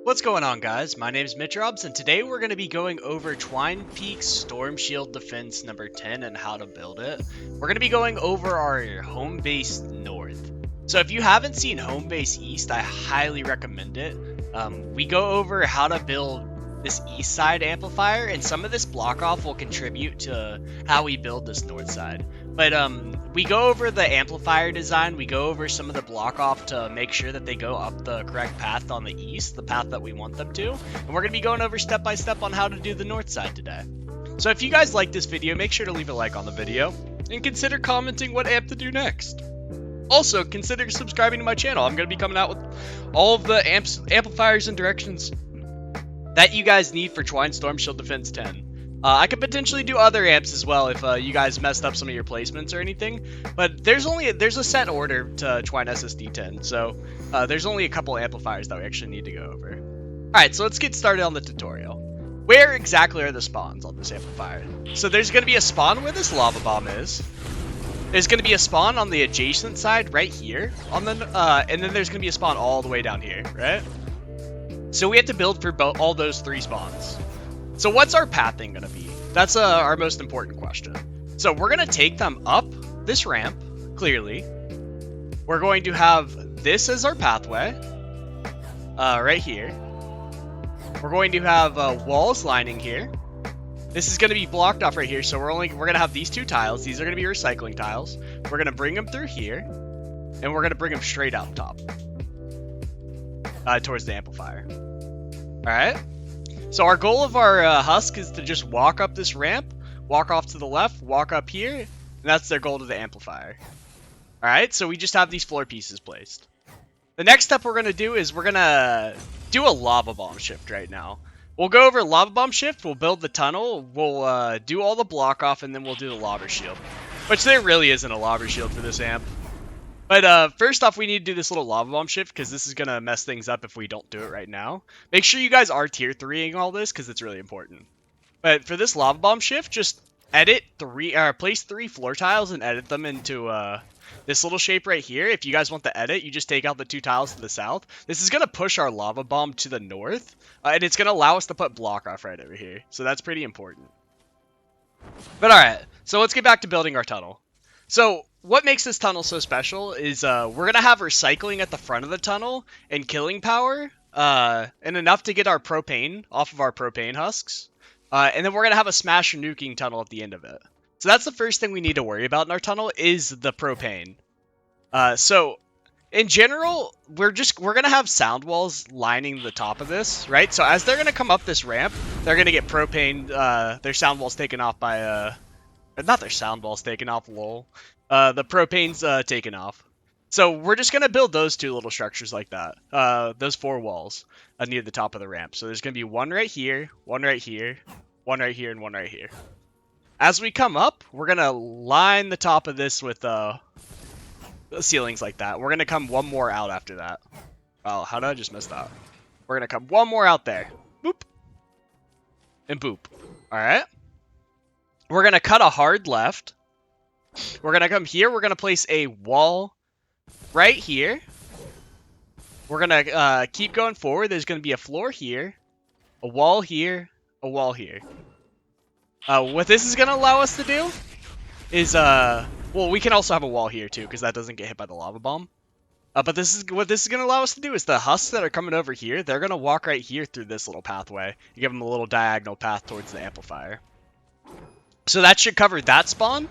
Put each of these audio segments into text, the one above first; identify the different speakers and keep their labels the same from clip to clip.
Speaker 1: What's going on, guys? My name is Mitch Robs, and today we're going to be going over Twine Peaks Storm Shield Defense number 10 and how to build it. We're going to be going over our home base north. So if you haven't seen home base east, I highly recommend it. We go over how to build this east side amplifier, and some of this block off will contribute to how we build this north side. But we go over the amplifier design, we go over some of the block off to make sure that they go up the correct path on the east, the path that we want them to. And we're going to be going over step by step on how to do the north side today. So if you guys like this video, make sure to leave a like on the video, and consider commenting what amp to do next. Also, consider subscribing to my channel. I'm going to be coming out with all of the amplifiers and directions that you guys need for Twine Storm Shield Defense 10. I could potentially do other amps as well if you guys messed up some of your placements or anything, but there's a set order to Twine SSD 10, so there's only a couple amplifiers that we actually need to go over. Alright, so let's get started on the tutorial. Where exactly are the spawns on this amplifier? So there's going to be a spawn where this lava bomb is. There's going to be a spawn on the adjacent side right here, and then there's going to be a spawn all the way down here, right? So we have to build for all those three spawns. So what's our pathing going to be? That's our most important question. So we're going to take them up this ramp, clearly. We're going to have this as our pathway, right here. We're going to have walls lining here. This is going to be blocked off right here, so we're going to have these two tiles. These are going to be recycling tiles. We're going to bring them through here, and we're going to bring them straight out top, towards the amplifier. All right. So our goal of our husk is to just walk up this ramp, walk off to the left, walk up here, and that's their goal to the amplifier. Alright, so we just have these floor pieces placed. The next step we're going to do is we're going to do a lava bomb shift right now. We'll go over lava bomb shift, we'll build the tunnel, we'll do all the block off, and then we'll do the lava shield. Which there really isn't a lava shield for this amp. But first off, we need to do this little lava bomb shift because this is going to mess things up if we don't do it right now. Make sure you guys are tier 3ing all this because it's really important. But for this lava bomb shift, just place 3 floor tiles and edit them into this little shape right here. If you guys want the edit, you just take out the 2 tiles to the south. This is going to push our lava bomb to the north, and it's going to allow us to put block off right over here. So that's pretty important. But alright, so let's get back to building our tunnel. So what makes this tunnel so special is we're going to have recycling at the front of the tunnel and killing power, and enough to get our propane off of our propane husks. And then we're going to have a smash or nuking tunnel at the end of it. So that's the first thing we need to worry about in our tunnel is the propane. So in general, we're going to have sound walls lining the top of this, right? So as they're going to come up this ramp, they're going to get propane, their sound walls taken off by, not their sound walls taken off, lol. The propane's taken off. So we're just going to build those 2 little structures like that. Those 4 walls near the top of the ramp. So there's going to be one right here, one right here, one right here, and one right here. As we come up, we're going to line the top of this with the ceilings like that. We're going to come one more out after that. Oh, how did I just miss that? We're going to come one more out there. Boop. And boop. Alright. We're going to cut a hard left. We're going to come here. We're going to place a wall right here. We're going to keep going forward. There's going to be a floor here, a wall here, a wall here. What this is going to allow us to do is, well, we can also have a wall here too, because that doesn't get hit by the lava bomb. But what this is going to allow us to do is the husks that are coming over here, they're going to walk right here through this little pathway. You give them a little diagonal path towards the amplifier. So that should cover that spawn.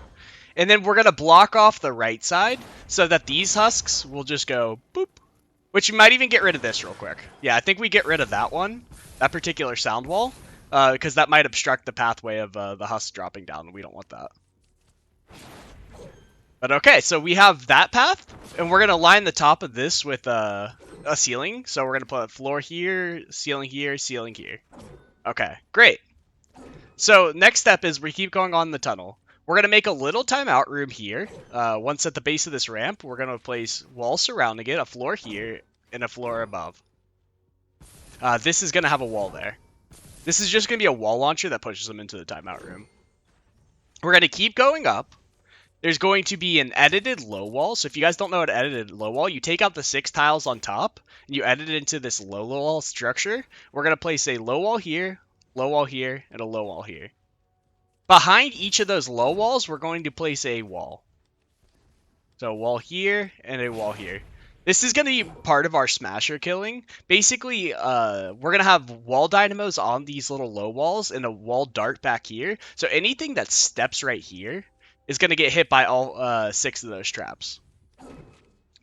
Speaker 1: And then we're going to block off the right side so that these husks will just go boop. Which you might even get rid of this real quick. Yeah, I think we get rid of that one, that particular sound wall, because that might obstruct the pathway of the husks dropping down, and we don't want that. But okay, so we have that path, and we're going to line the top of this with a ceiling. So we're going to put a floor here, ceiling here, ceiling here. Okay, great. So next step is we keep going on the tunnel. We're going to make a little timeout room here. Once at the base of this ramp, we're going to place walls surrounding it, a floor here, and a floor above. This is going to have a wall there. This is just going to be a wall launcher that pushes them into the timeout room. We're going to keep going up. there's going to be an edited low wall. So if you guys don't know an edited low wall, you take out the 6 tiles on top and you edit it into this low wall structure. We're going to place a low wall here, and a low wall here. Behind each of those low walls, we're going to place a wall. So a wall here and a wall here. This is going to be part of our smasher killing. Basically, we're going to have wall dynamos on these little low walls and a wall dart back here. So anything that steps right here is going to get hit by all 6 of those traps.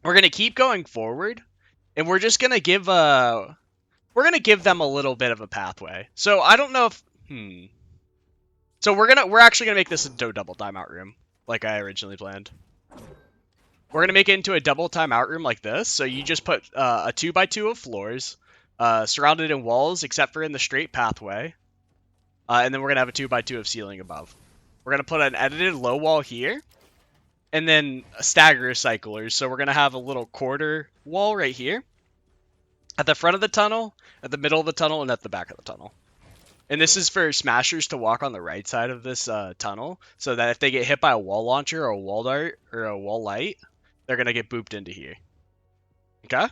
Speaker 1: We're going to keep going forward, and we're just going to give them a little bit of a pathway. So I don't know if So we're actually going to make this into a double timeout room like I originally planned. We're going to make it into a double timeout room like this. So you just put a 2x2 of floors, surrounded in walls, except for in the straight pathway. And then we're going to have a 2x2 of ceiling above. We're going to put an edited low wall here. And then stagger cyclers. So we're going to have a little quarter wall right here. At the front of the tunnel, at the middle of the tunnel, and at the back of the tunnel. And this is for smashers to walk on the right side of this tunnel. So that if they get hit by a wall launcher or a wall dart or a wall light, they're going to get booped into here. Okay? And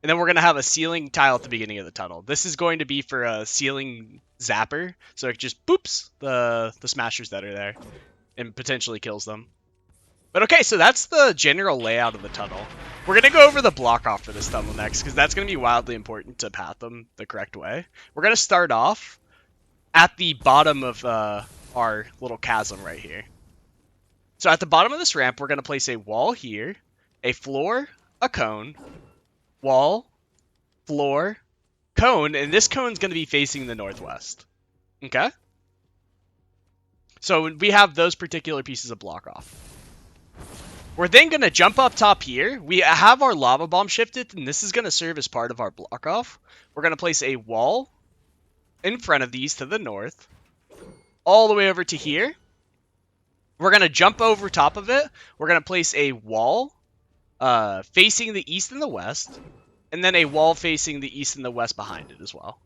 Speaker 1: then we're going to have a ceiling tile at the beginning of the tunnel. This is going to be for a ceiling zapper. So it just boops the smashers that are there. And potentially kills them. But okay, so that's the general layout of the tunnel. We're going to go over the block off for this tunnel next. Because that's going to be wildly important to path them the correct way. We're going to start off at the bottom of our little chasm right here. So at the bottom of this ramp, we're going to place a wall here, a floor, a cone, wall, floor, cone, and this cone's going to be facing the northwest. Okay? So we have those particular pieces of block off. We're then going to jump up top here. We have our lava bomb shifted, and this is going to serve as part of our block off. We're going to place a wall in front of these to the north, all the way over to here. We're going to jump over top of it. We're going to place a wall facing the east and the west, and then a wall facing the east and the west behind it as well.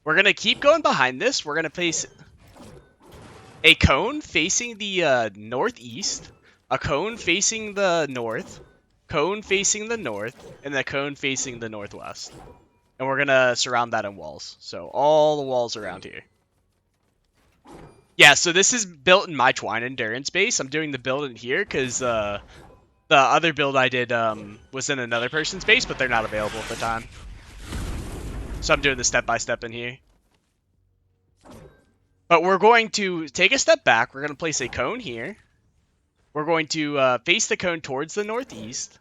Speaker 1: We're going to keep going behind this. We're going to place a cone facing the northeast, a cone facing the north, cone facing the north, and a cone facing the northwest. And we're going to surround that in walls. So all the walls around here. Yeah, so this is built in my Twine Endurance base. I'm doing the build in here because the other build I did was in another person's base, but they're not available at the time. So I'm doing the step-by-step in here. But we're going to take a step back. We're going to place a cone here. We're going to face the cone towards the northeast.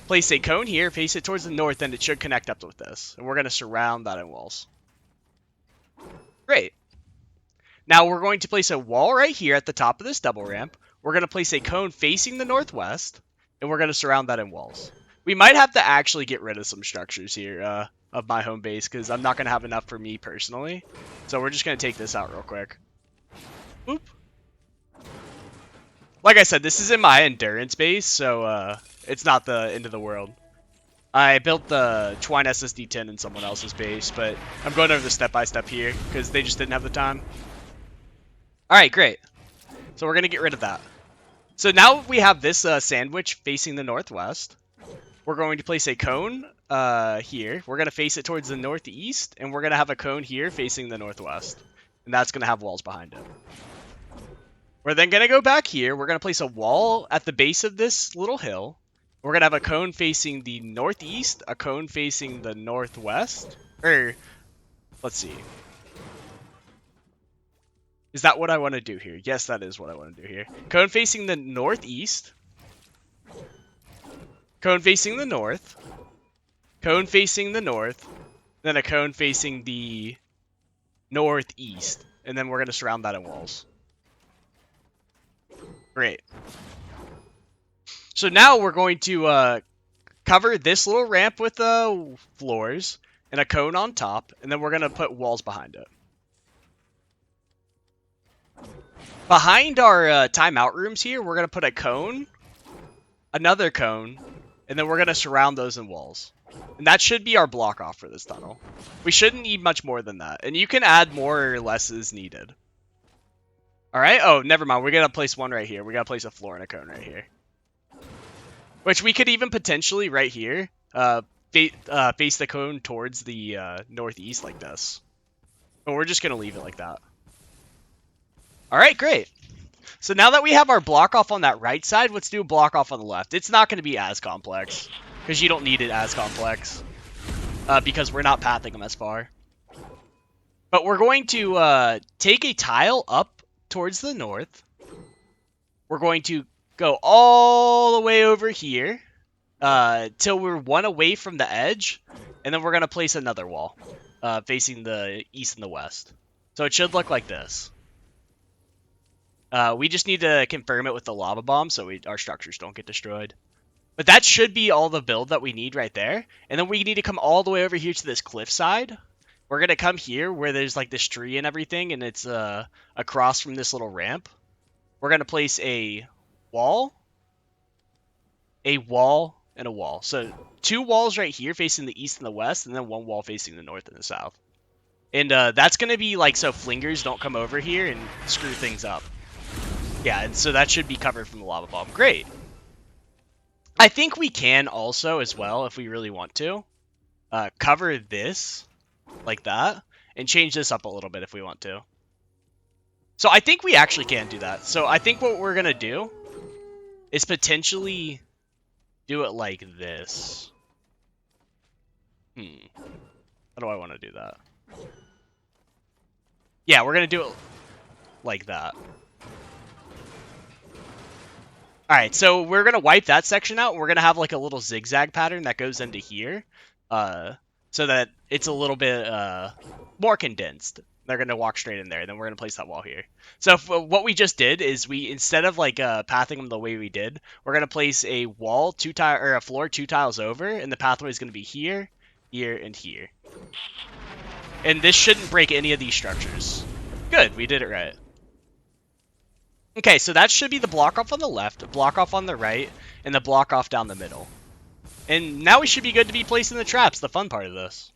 Speaker 1: Place a cone here, face it towards the north, and it should connect up with this. And we're going to surround that in walls. Great. Now we're going to place a wall right here at the top of this double ramp. We're going to place a cone facing the northwest, and we're going to surround that in walls. We might have to actually get rid of some structures here of my home base, because I'm not going to have enough for me personally. So we're just going to take this out real quick. Boop. Like I said, this is in my endurance base, so it's not the end of the world. I built the Twine SSD 10 in someone else's base, but I'm going over the step-by-step here, because they just didn't have the time. Alright, great. So we're going to get rid of that. So now we have this sandwich facing the northwest. We're going to place a cone here. We're going to face it towards the northeast, and we're going to have a cone here facing the northwest. And that's going to have walls behind it. We're then going to go back here. We're going to place a wall at the base of this little hill. We're going to have a cone facing the northeast, a cone facing the northwest. Let's see. Is that what I want to do here? Yes, that is what I want to do here. Cone facing the northeast. Cone facing the north. Cone facing the north. Then a cone facing the northeast. And then we're going to surround that in walls. Great. So now we're going to cover this little ramp with floors and a cone on top. And then we're going to put walls behind it. Behind our timeout rooms here, we're going to put a cone, another cone, and then we're going to surround those in walls. And that should be our block off for this tunnel. We shouldn't need much more than that. And you can add more or less as needed. All right. Oh, never mind. We're gonna place one right here. We gotta place a floor and a cone right here. Which we could even potentially right here, face the cone towards the northeast like this. But we're just gonna leave it like that. All right, great. So now that we have our block off on that right side, let's do a block off on the left. It's not going to be as complex because you don't need it as complex because we're not pathing them as far. But we're going to take a tile up towards the north. We're going to go all the way over here till we're one away from the edge, and then we're going to place another wall facing the east and the west. So it should look like this. We just need to confirm it with the lava bomb so our structures don't get destroyed. But that should be all the build that we need right there. And then we need to come all the way over here to this cliff side. We're going to come here where there's like this tree and everything, and it's across from this little ramp. We're going to place a wall, and a wall. So 2 walls right here facing the east and the west, and then 1 wall facing the north and the south. And that's going to be like so flingers don't come over here and screw things up. Yeah, and so that should be covered from the lava bomb. Great. I think we can also, as well, if we really want to, cover this like that and change this up a little bit if we want to. So I think we actually can do that. So I think what we're going to do is potentially do it like this. How do I want to do that? Yeah, we're going to do it like that. Alright, so we're going to wipe that section out. We're going to have like a little zigzag pattern that goes into here. So that it's a little bit more condensed. They're going to walk straight in there. Then we're going to place that wall here. So what we just did is we, instead of like pathing them the way we did, we're going to place a wall, or a floor 2 tiles over. And the pathway is going to be here, here, and here. And this shouldn't break any of these structures. Good, we did it right. Okay, so that should be the block off on the left, a block off on the right, and the block off down the middle. And now we should be good to be placing the traps, the fun part of this.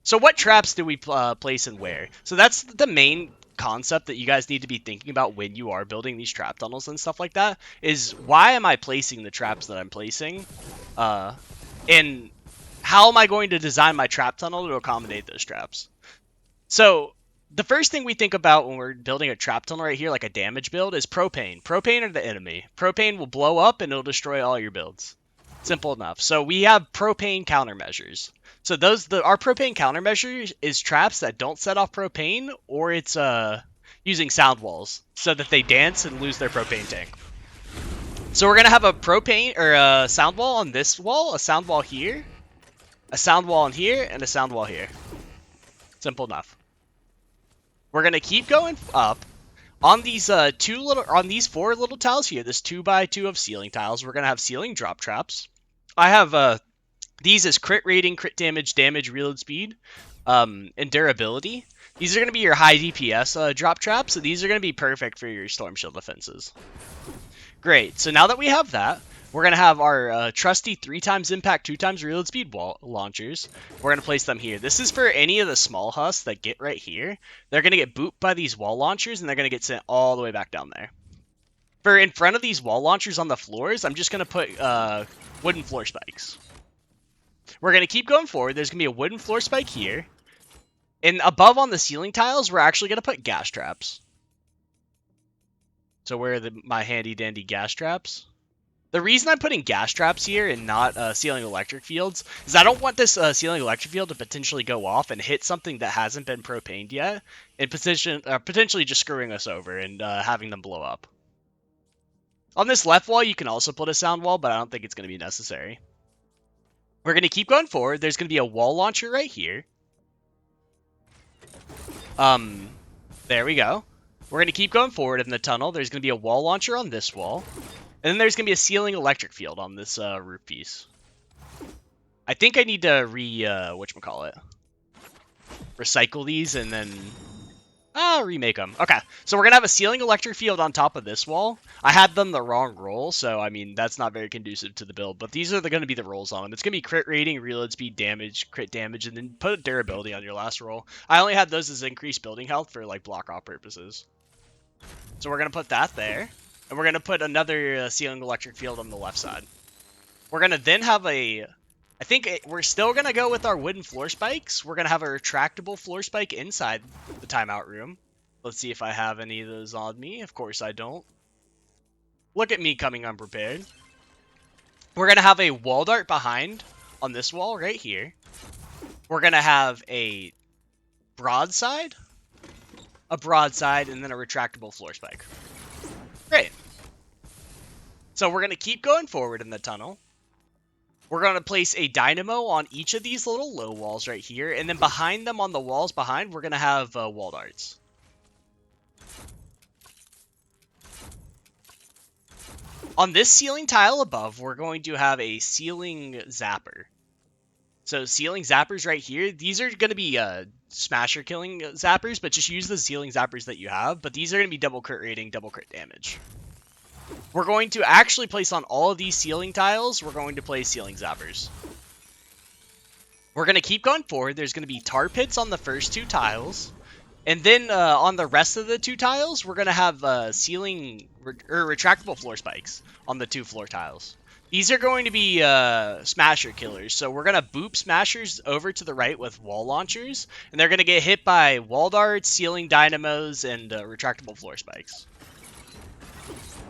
Speaker 1: So what traps do we place and where? So that's the main concept that you guys need to be thinking about when you are building these trap tunnels and stuff like that, is why am I placing the traps that I'm placing? And how am I going to design my trap tunnel to accommodate those traps? So the first thing we think about when we're building a trap tunnel right here, like a damage build, is propane. Propane are the enemy. Propane will blow up and it'll destroy all your builds. Simple enough. So we have propane countermeasures. So our propane countermeasures is traps that don't set off propane, or it's using sound walls so that they dance and lose their propane tank. So we're gonna have a propane or a sound wall on this wall, a sound wall here, a sound wall in here, and a sound wall here. Simple enough. We're gonna keep going up on these 4 little tiles here. This 2x2 of ceiling tiles. We're gonna have ceiling drop traps. I have these as crit rating, crit damage, reload speed, and durability. These are gonna be your high DPS drop traps. So these are gonna be perfect for your storm shield defenses. Great. So now that we have that, we're going to have our trusty 3x impact, 2x reload speed wall launchers. We're going to place them here. This is for any of the small husks that get right here. They're going to get booped by these wall launchers, and they're going to get sent all the way back down there. For in front of these wall launchers on the floors, I'm just going to put wooden floor spikes. We're going to keep going forward. There's going to be a wooden floor spike here. And above on the ceiling tiles, we're actually going to put gas traps. So where are my handy-dandy gas traps? The reason I'm putting gas traps here and not ceiling electric fields is I don't want this ceiling electric field to potentially go off and hit something that hasn't been propaned yet, and potentially just screwing us over and having them blow up. On this left wall, you can also put a sound wall, but I don't think it's going to be necessary. We're going to keep going forward. There's going to be a wall launcher right here. There we go. We're going to keep going forward in the tunnel. There's going to be a wall launcher on this wall. And then there's going to be a ceiling electric field on this roof piece. I think I need to recycle these and then remake them. Okay, so we're going to have a ceiling electric field on top of this wall. I had them the wrong roll, so I mean, that's not very conducive to the build. But these are going to be the rolls on them. It's going to be crit rating, reload speed, damage, crit damage, and then put durability on your last roll. I only had those as increased building health for like block off purposes. So we're going to put that there. And we're going to put another ceiling electric field on the left side. We're going to then have we're still going to go with our wooden floor spikes. We're going to have a retractable floor spike inside the timeout room. Let's see if I have any of those on me. Of course I don't. Look at me coming unprepared. We're going to have a wall dart behind on this wall right here. We're going to have a broadside, and then a retractable floor spike. Great. So we're going to keep going forward in the tunnel. We're going to place a dynamo on each of these little low walls right here. And then behind them, on the walls behind, we're going to have wall darts. On this ceiling tile above, we're going to have a ceiling zapper. So ceiling zappers right here, these are going to be smasher killing zappers, but just use the ceiling zappers that you have. But these are going to be double crit rating, double crit damage. We're going to actually place on all of these ceiling tiles, we're going to place ceiling zappers. We're going to keep going forward. There's going to be tar pits on the first two tiles. And then on the rest of the two tiles, we're going to have retractable floor spikes on the two floor tiles. These are going to be smasher killers. So we're going to boop smashers over to the right with wall launchers. And they're going to get hit by wall darts, ceiling dynamos, and retractable floor spikes.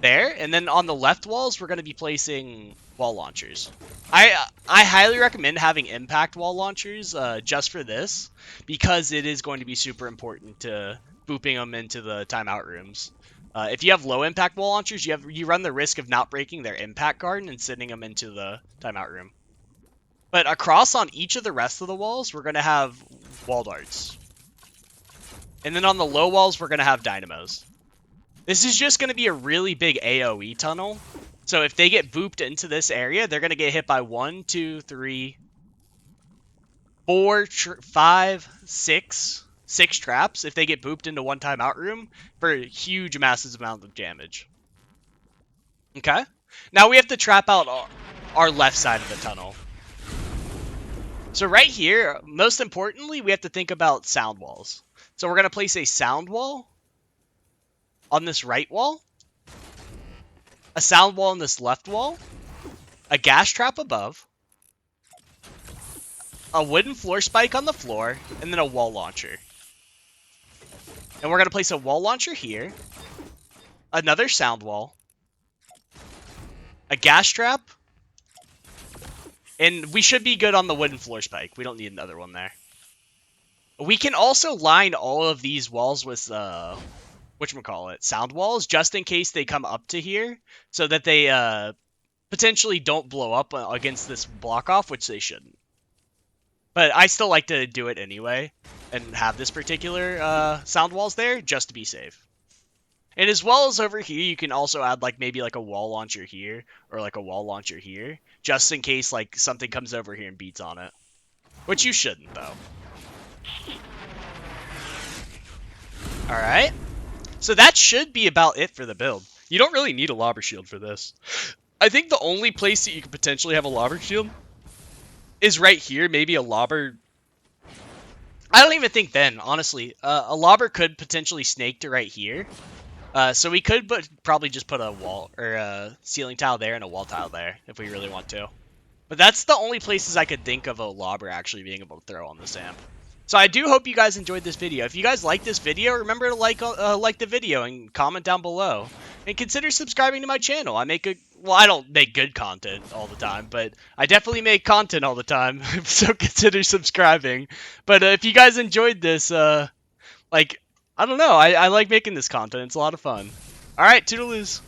Speaker 1: There. And then on the left walls, we're going to be placing wall launchers. I highly recommend having impact wall launchers just for this, because it is going to be super important to booping them into the timeout rooms. If you have low impact wall launchers, you run the risk of not breaking their impact guard and sending them into the timeout room. But across on each of the rest of the walls, we're going to have wall darts. And then on the low walls, we're going to have dynamos. This is just going to be a really big AoE tunnel. So if they get booped into this area, they're going to get hit by 1, 2, 3, 4, 5, 6 traps if they get booped into one timeout room for a huge, massive amount of damage. Okay? Now we have to trap out our left side of the tunnel. So right here, most importantly, we have to think about sound walls. So we're going to place a sound wall on this right wall, a sound wall on this left wall, a gas trap above, a wooden floor spike on the floor, and then a wall launcher. And we're going to place a wall launcher here, another sound wall, a gas trap, and we should be good on the wooden floor spike. We don't need another one there. We can also line all of these walls with whatchamacallit, sound walls, just in case they come up to here, so that they potentially don't blow up against this block off, which they shouldn't. But I still like to do it anyway, and have this particular sound walls there, just to be safe. And as well as over here, you can also add maybe a wall launcher here, or a wall launcher here, just in case something comes over here and beats on it. Which you shouldn't, though. Alright. So that should be about it for the build. You don't really need a lobber shield for this. I think the only place that you could potentially have a lobber shield is right here. Maybe a lobber. I don't even think then, honestly. A lobber could potentially snake to right here. So we could probably just put a wall or a ceiling tile there and a wall tile there if we really want to. But that's the only places I could think of a lobber actually being able to throw on this amp. So I do hope you guys enjoyed this video. If you guys like this video, remember to like the video and comment down below. And consider subscribing to my channel. I don't make good content all the time, but I definitely make content all the time. So consider subscribing. But if you guys enjoyed this, I don't know. I like making this content. It's a lot of fun. Alright, toodaloos.